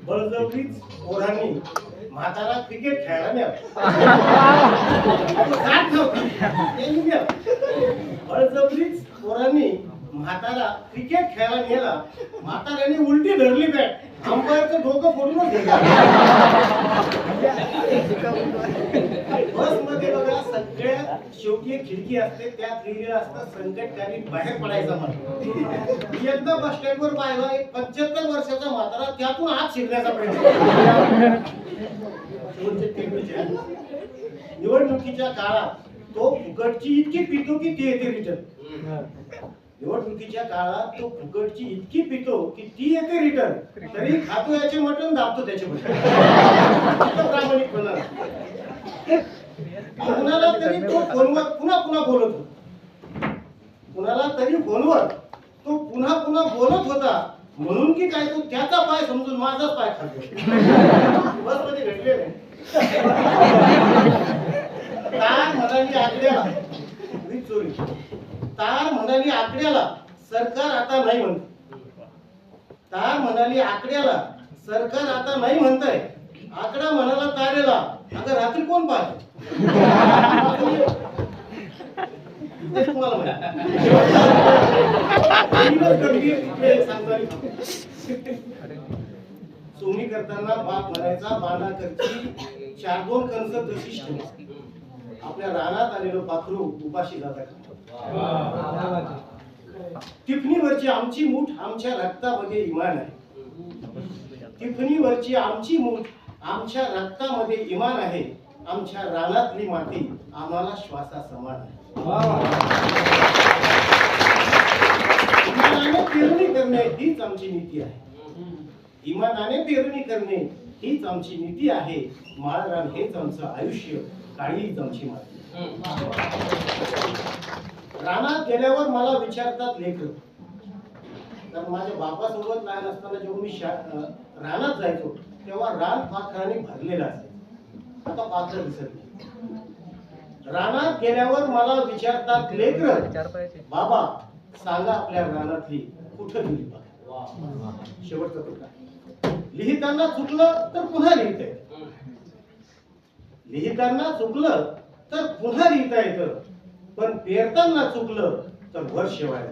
बळजबरीच पोरांनी म्हातारा क्रिकेट खेळायला न्यावं. बळजबरीच पोरांनी म्हातारा क्रिकेट खेळायला नेला. म्हाताऱ्याने उलटी धरली बॅट. अंपायरचं डोकं फोडूनच गेलं. बस मध्ये बघा सगळ्या शेवटी एक खिडकी असते, त्यात लिहिलेलं असतं संकटकाली बाहेर पडायचा म्हणून. एकदा बस स्टँड वर पाहिला एक 75 वर्षाचा म्हातारा त्यातून आत शिरण्याचा प्रयत्न. निवडणुकीच्या काळात तो फुकटची इतकी पितो की ती येते रिटर्न. निवडणुकीच्या काळात तो फुकटची इतकी पितो की ती येते रिटर्न. तरी खातो याचे मटण दाबतो त्याचे मटण. प्रामाणिकपणा. कुणाला तरी तो फोनवर पुन्हा पुन्हा बोलत होता. कुणाला तरी फोनवर तो पुन्हा पुन्हा बोलत होता म्हणून की काय तो त्याचा पाय समजून माझाच पाय खातो. बस मध्ये भेटले नाही. तार म्हणाली आकड्याला चोरी. तार म्हणाली आकड्याला सरकार आता नाही म्हणत. तार म्हणाली आकड्याला सरकार आता नाही म्हणतंय. आकडा म्हणाला तारेला अगं रात्री कोण पाहते. सोनी करताना बाप म्हणायचा बाणा करची 4-2 कंस तशीच ठेवा. आपल्या रानात आलेलं पाखरू उपाशी जातात. टिफणीवरची आमची मूठ आमच्या रक्तामध्ये इमान आहे. टिफणीवरची आमची मूठ आमच्या रक्तामध्ये इमान आहे. आमच्या रानातली माती आम्हाला श्वासा समान आहे. इमानाने पेरणी करणे हीच आमची नीती आहे. इमानाने पेरणी करणे हीच आमची नीती आहे. माळरान हेच आमचं आयुष्य, काळीच आमची माती. रानात गेल्यावर मला विचारतात लेकर. तर माझ्या बापासोबत लहान असताना जेव्हा मी रानात जायचो तेव्हा रान पाखराने भरलेलं असायचं. आता पाखरं दिसत नाही. रानात गेल्यावर मला विचारतात लेकर, बाबा सांगा आपल्या रानातली कुठं गेली बघा. शेवटचा तुकडा. लिहिताना चुकलं तर पुन्हा लिहिता येतं. लिहिताना चुकलं तर पुन्हा लिहिता येतं. पण पेरताना चुकलं तर वर्ष वाया.